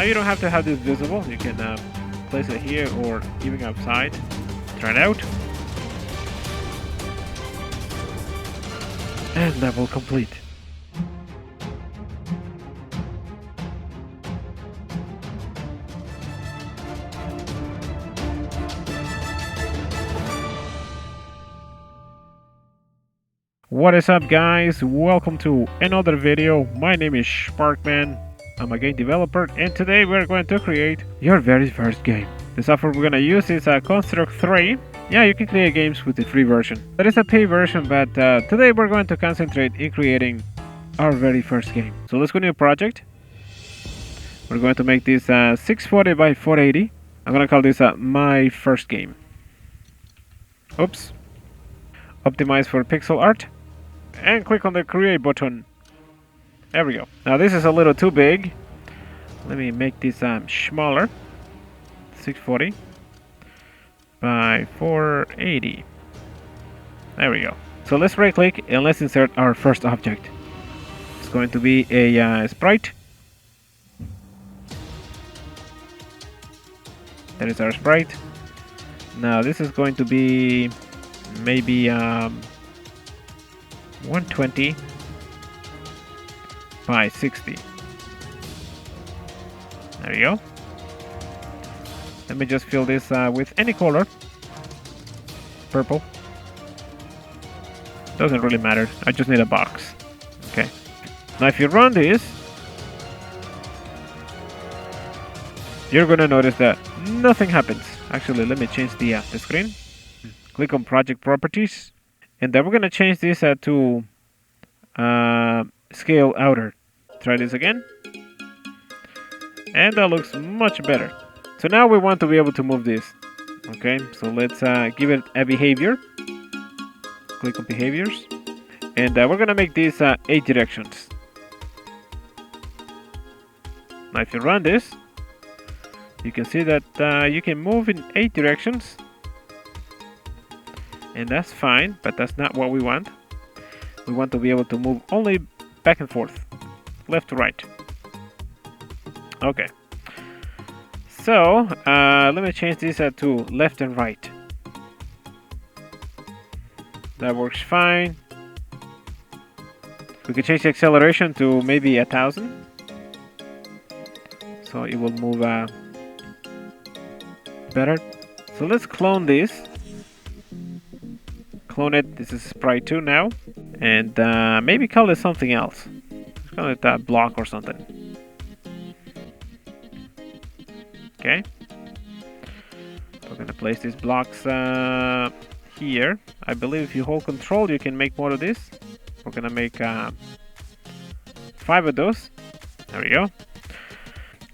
Now you don't have to have this visible. You can place it here or even outside. Try it out. And level complete. What is up, guys? Welcome to another video. My name is Sparkman. I'm a game developer, and today we're going to create your very first game. The software we're going to use is Construct 3. Yeah, you can create games with the free version. There is a paid version, but today we're going to concentrate in creating our very first game. So let's go to a project. We're going to make this 640 by 480. I'm going to call this my first game. Oops. Optimize for pixel art. And click on the create button. There we go. Now this is a little too big. Let me make this smaller. 640 by 480. There we go. So let's right click and let's insert our first object. It's going to be a sprite. That is our sprite. Now this is going to be maybe 120 by 60. There you go. Let me just fill this with any color. Purple. Doesn't really matter. I just need a box. Okay. Now if you run this, you're gonna notice that nothing happens. Actually, let me change the screen. Click on Project Properties. And then we're going to change this to Scale Outer. Try this again. And that looks much better. So now we want to be able to move this. Okay, so let's give it a behavior. Click on Behaviors. And we're going to make these 8 directions. Now if you run this, you can see that you can move in 8 directions. And that's fine, but that's not what we want. We want to be able to move only back and forth, left to right. Okay. So let me change this to left and right. That works fine. We can change the acceleration to maybe 1000. So it will move better. So let's clone this. Clone it. This is sprite 2 now, and maybe call it something else. Let's call it a block or something. Okay. We're gonna place these blocks here. I believe if you hold Control, you can make more of this. We're gonna make 5 of those. There we go.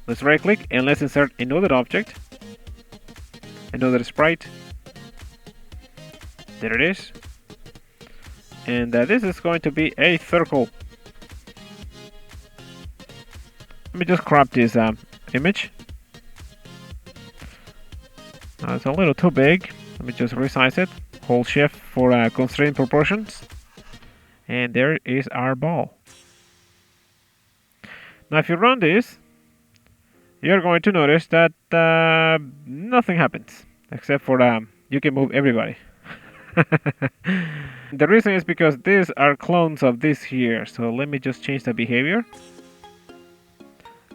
Let's right-click and let's insert another object, another sprite. There it is. And this is going to be a circle. Let me just crop this image. It's a little too big. Let me just resize it. Hold Shift for constraint proportions. And there is our ball. Now if you run this, you're going to notice that nothing happens. Except for you can move everybody. The reason is because these are clones of this here. So let me just change the behavior.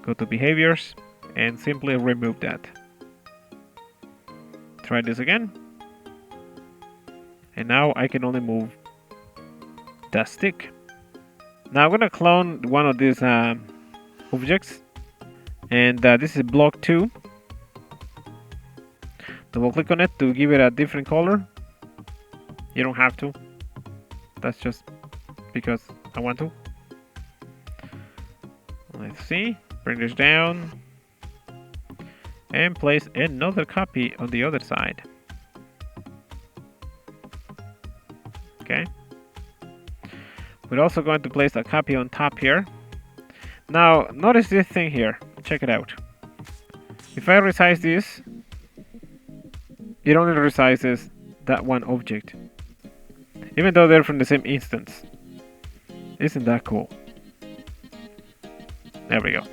Go to behaviors and simply remove that. Try this again. And now I can only move the stick. Now I'm gonna clone one of these objects. And this is block 2. Double click on it to give it a different color. You don't have to. That's just because I want to. Let's see. Bring this down. And place another copy on the other side. Okay. We're also going to place a copy on top here. Now, notice this thing here. Check it out. If I resize this, it only resizes that one object, even though they're from the same instance. Isn't that cool? There we go.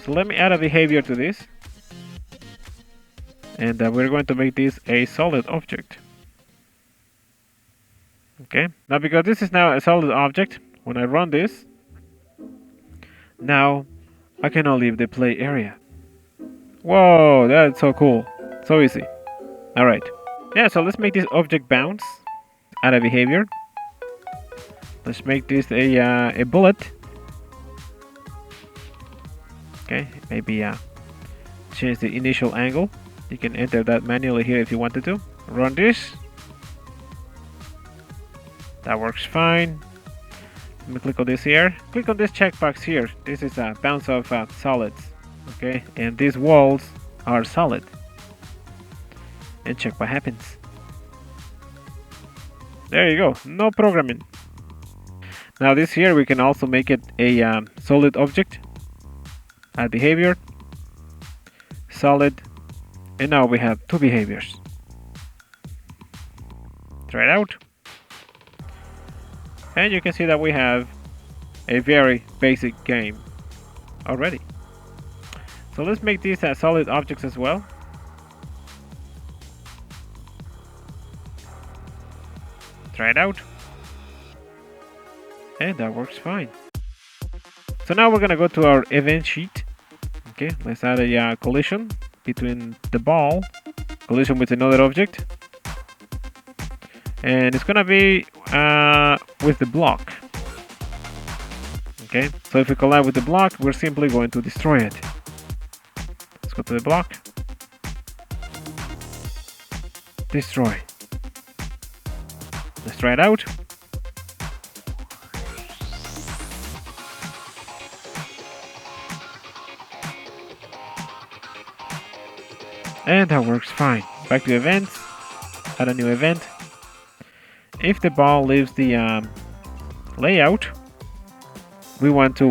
So let me add a behavior to this. And we're going to make this a solid object. Okay, now because this is now a solid object, when I run this, now I can now leave the play area. Whoa, that's so cool. So easy. Alright. Yeah, so let's make this object bounce. Add a behavior. Let's make this a bullet. Okay, maybe change the initial angle. You can enter that manually here if you wanted to. Run this. That works fine. Let me click on this here. Click on this checkbox here. This is a bounce of solids. Okay, and these walls are solid. And check what happens. There you go. No programming. Now this here we can also make it a solid object. Add behavior. Solid. And now we have two behaviors. Try it out. And you can see that we have a very basic game already. So let's make these solid objects as well. Try it out. And that works fine. So now we're gonna go to our event sheet. Okay, let's add a collision between the ball, collision with another object, and it's gonna be with the block. Okay, so if we collide with the block, we're simply going to destroy it. Let's go to the block, destroy. Let's try it out. And that works fine. Back to events, add a new event. If the ball leaves the layout, we want to,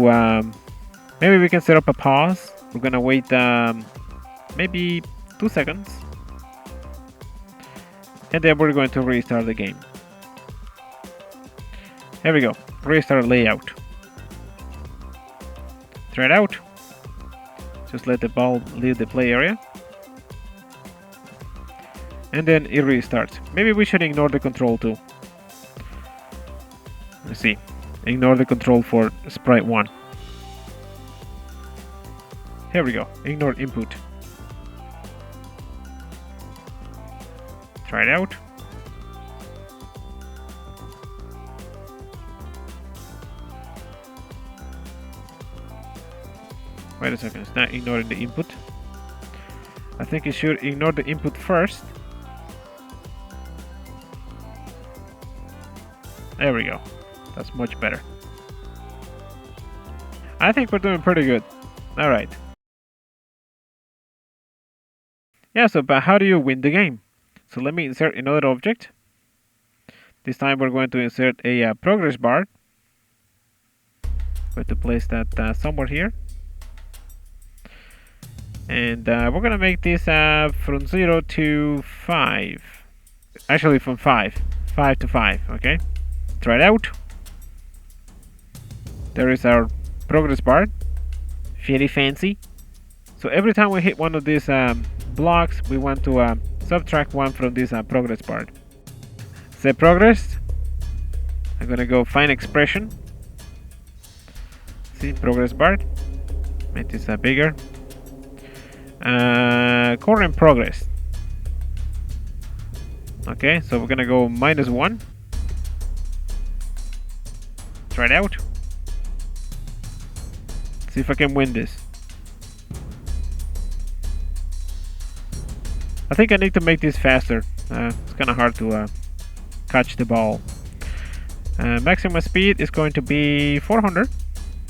maybe we can set up a pause. We're gonna wait maybe 2 seconds. And then we're going to restart the game. Here we go, restart layout. Try it out. Just let the ball leave the play area. And then it restarts. Maybe we should ignore the control too. Let's see. Ignore the control for sprite 1. Here we go. Ignore input. Try it out. Wait a second. It's not ignoring the input. I think it should ignore the input first. There we go. That's much better. I think we're doing pretty good. Alright. Yeah, so but how do you win the game? So let me insert another object. This time we're going to insert a progress bar. Going to place that somewhere here. And we're going to make this from 0 to 5. Actually from 5. 5 to 5, okay? Try it out. There is our progress bar. Very fancy. So every time we hit one of these blocks, we want to subtract 1 from this progress bar. Set progress. I'm gonna go find expression. See, progress bar. Make this bigger. Current progress. Okay, so we're gonna go -1. Try it out. See if I can win this. I think I need to make this faster. It's kind of hard to catch the ball. Maximum speed is going to be 400.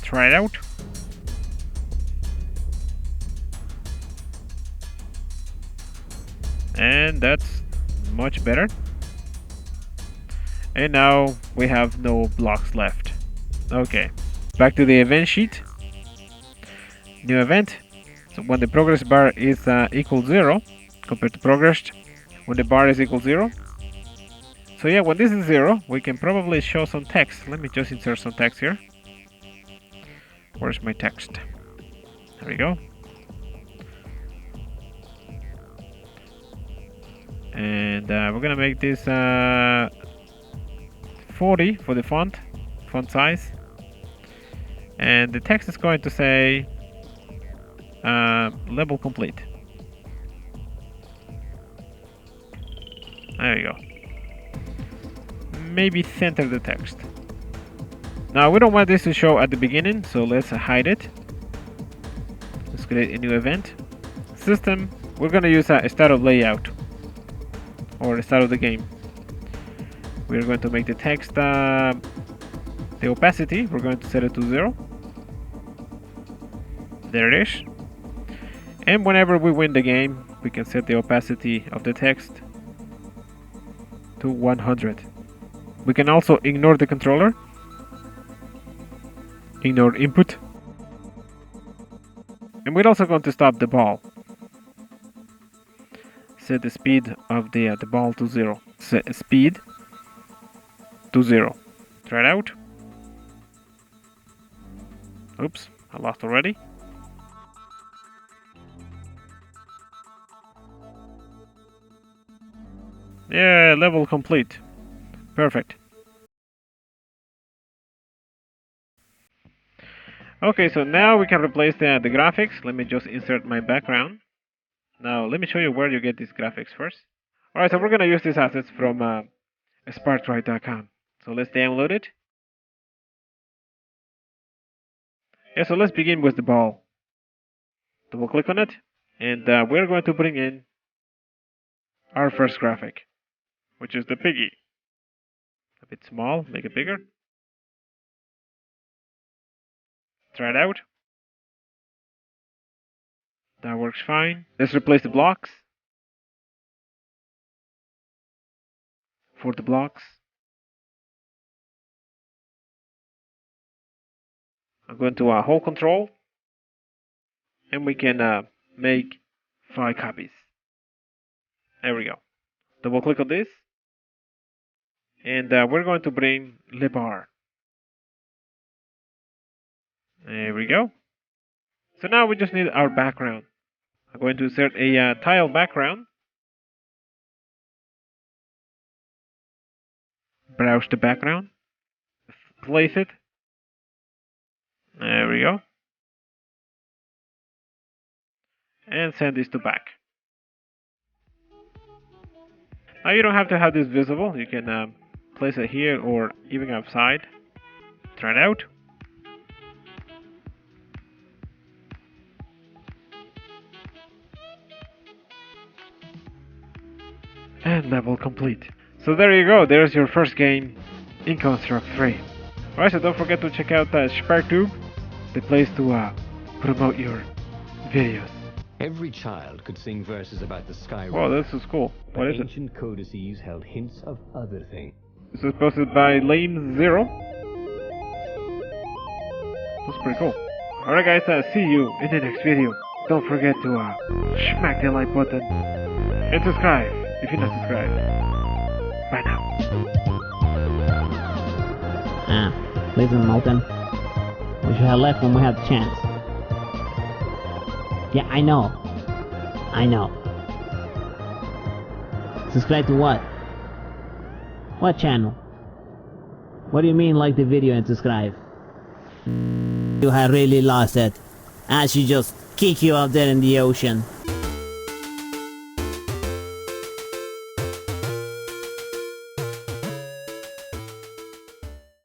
Try it out. And that's much better. And now we have no blocks left. Okay, back to the event sheet. New event. So when the progress bar is equal 0 compared to progress, when the bar is equal 0. So yeah, when this is 0, we can probably show some text. Let me just insert some text here. Where's my text? There we go. And we're gonna make this 40 for the font size. And the text is going to say level complete. There you go. Maybe center the text. Now we don't want this to show at the beginning, so let's hide it. Let's create a new event. System, we're gonna use a start of layout or the start of the game. We're going to make the text the opacity, we're going to set it to 0. There it is. And whenever we win the game, we can set the opacity of the text to 100. We can also ignore the controller, ignore input, and we're also going to stop the ball. Set the speed of the ball to 0. Set speed to 0. Try it out. Oops, I lost already. Yeah, level complete. Perfect. Okay, so now we can replace the graphics. Let me just insert my background. Now, let me show you where you get these graphics first. Alright, so we're going to use these assets from sparkdrive.com. So let's download it. Yeah, so let's begin with the ball. Double click on it, and we're going to bring in our first graphic, which is the piggy. A bit small, make it bigger. Try it out. That works fine. Let's replace the blocks. For the blocks, I'm going to hold control, and we can make 5 copies. There we go. Double click on this, and we're going to bring the bar. There we go. So now we just need our background. I'm going to insert a tile background. Browse the background. Place it. There we go. And send this to back. Now you don't have to have this visible. You can place it here or even outside. Try it out. And level complete. So there you go, there's your first game in Construct 3. Alright, so don't forget to check out SparkTube, the place to promote your videos. Every child could sing verses about the sky. Whoa, this is cool. What is it? Ancient codices held hints of other things. This was posted by Lame0. That's pretty cool. Alright guys, see you in the next video. Don't forget to smack the like button and subscribe if you're not subscribed. Bye now. Listen, Molten. We should have left when we had the chance. Yeah, I know. Subscribe to what? What channel? What do you mean like the video and subscribe? You have really lost it. I should just kick you out there in the ocean.